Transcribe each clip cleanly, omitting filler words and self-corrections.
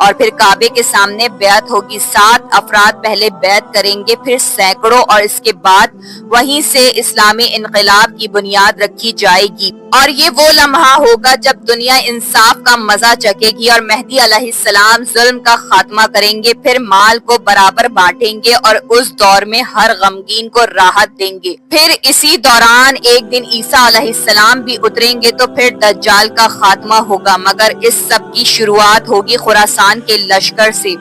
اور پھر کعبے کے سامنے بیعت ہوگی. 7 افراد پہلے بیعت کریں گے، پھر سینکڑوں، اور اس کے بعد وہیں سے اسلامی انقلاب کی بنیاد رکھی جائے گی. اور یہ وہ لمحہ ہوگا جب دنیا انصاف کا مزہ چکھے گی اور مہدی علیہ السلام ظلم کا خاتمہ کریں گے، پھر مال کو برابر بانٹیں گے اور اس دور میں ہر غمگین کو راحت دیں گے. پھر اسی دوران ایک دن عیسیٰ علیہ السلام بھی اتریں گے تو پھر دجال کا خاتمہ ہوگا. مگر اس سب کی شروعات ہوگی خراسان کے لشکر سے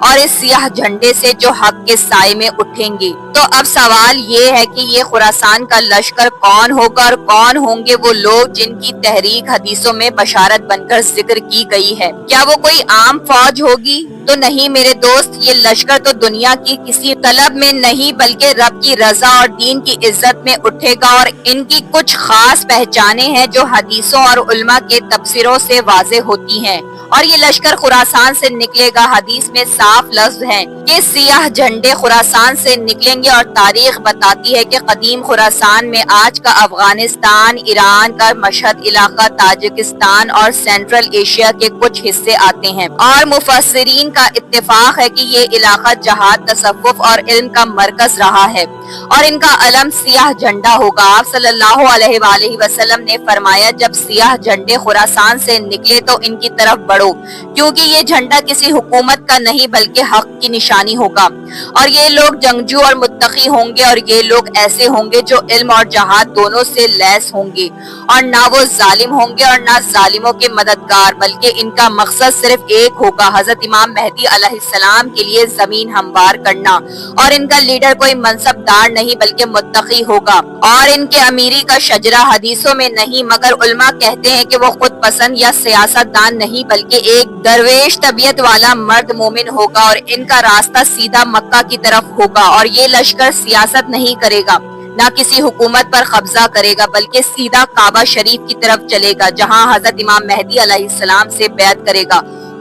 اور اس سیاہ جھنڈے سے جو حق کے سائے میں اٹھیں گے. تو اب سوال یہ ہے کہ یہ خراسان کا لشکر کون ہوگا اور کون ہوں گے وہ لوگ جن کی تحریک حدیثوں میں بشارت بن کر ذکر کی گئی ہے؟ کیا وہ کوئی عام فوج ہوگی؟ تو نہیں میرے دوست، یہ لشکر تو دنیا کی کسی طلب میں نہیں بلکہ رب کی رضا اور دین کی عزت میں اٹھے گا. اور ان کی کچھ خاص پہچانیں ہیں جو حدیثوں اور علماء کے تبصروں سے واضح ہوتی ہیں. اور یہ لشکر خراسان سے نکلے گا. حدیث میں صاف لفظ ہیں کہ سیاہ جھنڈے خراسان سے نکلیں گے، اور تاریخ بتاتی ہے کہ قدیم خراسان میں آج کا افغانستان، ایران کا مشہد علاقہ، تاجکستان اور سینٹرل ایشیا کے کچھ حصے آتے ہیں. اور مفسرین کا اتفاق ہے کہ یہ علاقہ جہاد، تصوف اور علم کا مرکز رہا ہے اور ان کا علم سیاہ جھنڈا ہوگا. آپ صلی اللہ علیہ وآلہ وسلم نے فرمایا جب سیاہ جھنڈے خراسان سے نکلے تو ان کی طرف بڑھو، کیونکہ یہ جھنڈا کسی حکومت کا نہیں بلکہ حق کی نشانی ہوگا. اور یہ لوگ جنگجو اور متقی ہوں گے، اور یہ لوگ ایسے ہوں گے جو علم اور جہاد دونوں سے لیس ہوں گے، اور نہ وہ ظالم ہوں گے اور نہ ظالموں کے مددگار، بلکہ ان کا مقصد صرف ایک ہوگا، حضرت امام مہدی علیہ السلام کے لیے زمین ہموار کرنا. اور ان کا لیڈر کوئی منصب دار نہیں بلکہ متقی ہوگا. اور ان کے امیری کا شجرہ حدیثوں میں نہیں مگر علماء کہتے ہیں کہ وہ خود پسند یا سیاست دان نہیں بلکہ ایک درویش طبیعت والا مرد مومن ہوگا. اور ان کا راستہ سیدھا مکہ کی طرف ہوگا. اور یہ لشکر سیاست نہیں کرے گا، نہ کسی حکومت پر قبضہ کرے گا، بلکہ سیدھا کعبہ شریف کی طرف چلے گا جہاں حضرت امام مہدی علیہ السلام سے بیعت کرے گا.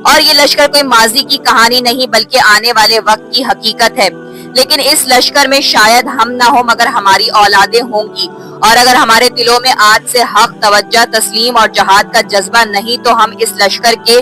اور یہ لشکر کوئی ماضی کی کہانی نہیں بلکہ آنے والے وقت کی حقیقت ہے. لیکن اس لشکر میں شاید ہم نہ ہو مگر ہماری اولادیں ہوں گی. اور اگر ہمارے دلوں میں آج سے حق، توجہ، تسلیم اور جہاد کا جذبہ نہیں تو ہم اس لشکر کے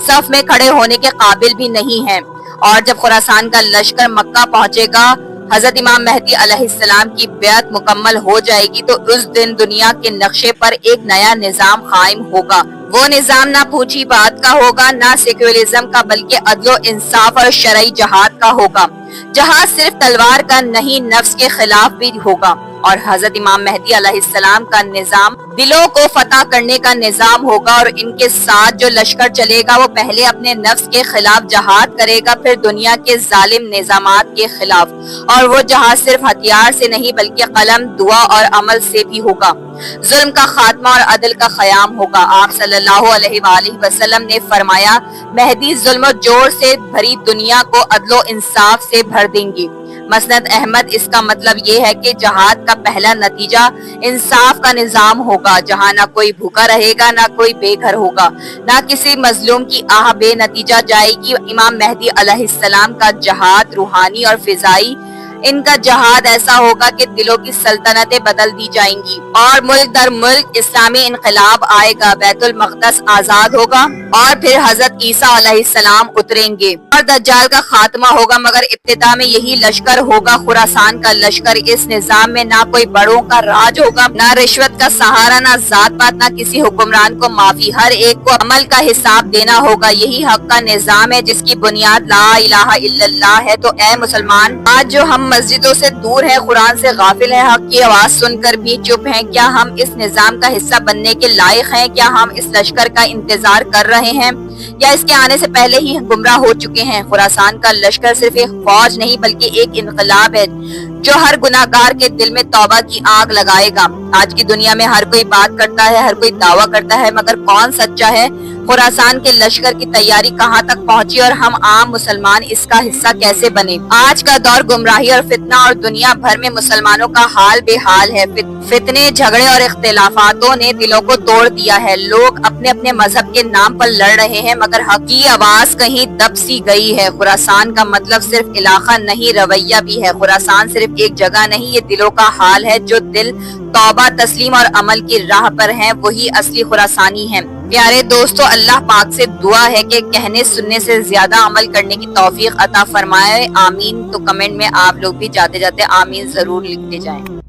صف میں کھڑے ہونے کے قابل بھی نہیں ہیں. اور جب خراسان کا لشکر مکہ پہنچے گا، حضرت امام مہدی علیہ السلام کی بیعت مکمل ہو جائے گی تو اس دن دنیا کے نقشے پر ایک نیا نظام قائم ہوگا. وہ نظام نہ پوچھی بات کا ہوگا، نہ سیکولرزم کا بلکہ عدل و انصاف اور شرعی جہاد کا ہوگا. جہاں صرف تلوار کا نہیں نفس کے خلاف بھی ہوگا. اور حضرت امام مہدی علیہ السلام کا نظام دلوں کو فتح کرنے کا نظام ہوگا. اور ان کے ساتھ جو لشکر چلے گا وہ پہلے اپنے نفس کے خلاف جہاد کرے گا، پھر دنیا کے ظالم نظامات کے خلاف. اور وہ جہاد صرف ہتھیار سے نہیں بلکہ قلم، دعا اور عمل سے بھی ہوگا. ظلم کا خاتمہ اور عدل کا قیام ہوگا. آپ صلی اللہ علیہ وآلہ وسلم نے فرمایا مہدی ظلم و جور سے بھری دنیا کو عدل و انصاف سے بھر دیں گی. مسند احمد. اس کا مطلب یہ ہے کہ جہاد کا پہلا نتیجہ انصاف کا نظام ہوگا جہاں نہ کوئی بھوکا رہے گا، نہ کوئی بے گھر ہوگا، نہ کسی مظلوم کی آہ بے نتیجہ جائے گی. امام مہدی علیہ السلام کا جہاد روحانی اور فضائی، ان کا جہاد ایسا ہوگا کہ دلوں کی سلطنتیں بدل دی جائیں گی اور ملک در ملک اسلامی انقلاب آئے گا. بیت المقدس آزاد ہوگا اور پھر حضرت عیسیٰ علیہ السلام اتریں گے اور دجال کا خاتمہ ہوگا. مگر ابتدا میں یہی لشکر ہوگا، خراسان کا لشکر. اس نظام میں نہ کوئی بڑوں کا راج ہوگا، نہ رشوت کا سہارا، نہ ذات پات، نہ کسی حکمران کو معافی. ہر ایک کو عمل کا حساب دینا ہوگا. یہی حق کا نظام ہے جس کی بنیاد لا الہ الا اللہ ہے. تو اے مسلمان، آج جو ہم مسجدوں سے دور ہیں، قرآن سے غافل ہیں، حق کی آواز سن کر بھی چپ ہیں، کیا ہم اس نظام کا حصہ بننے کے لائق ہیں؟ کیا ہم اس لشکر کا انتظار کر رہے ہیں یا اس کے آنے سے پہلے ہی گمراہ ہو چکے ہیں؟ خراسان کا لشکر صرف ایک فوج نہیں بلکہ ایک انقلاب ہے جو ہر گناہگار کے دل میں توبہ کی آگ لگائے گا. آج کی دنیا میں ہر کوئی بات کرتا ہے، ہر کوئی دعویٰ کرتا ہے، مگر کون سچا ہے؟ خراسان کے لشکر کی تیاری کہاں تک پہنچی اور ہم عام مسلمان اس کا حصہ کیسے بنے؟ آج کا دور گمراہی اور فتنہ اور دنیا بھر میں مسلمانوں کا حال بے حال ہے. فتنے، جھگڑے اور اختلافاتوں نے دلوں کو توڑ دیا ہے. لوگ اپنے اپنے مذہب کے نام پر لڑ رہے ہیں مگر حق کی آواز کہیں دب سی گئی ہے. خراسان کا مطلب صرف علاقہ نہیں، رویہ بھی ہے. خراسان صرف ایک جگہ نہیں، یہ دلوں کا حال ہے. جو دل توبہ، تسلیم اور عمل کی راہ پر ہیں وہی اصلی خراسانی ہیں. پیارے دوستو، اللہ پاک سے دعا ہے کہ کہنے سننے سے زیادہ عمل کرنے کی توفیق عطا فرمائے، آمین۔ تو کمنٹ میں آپ لوگ بھی جاتے جاتے آمین ضرور لکھتے جائیں۔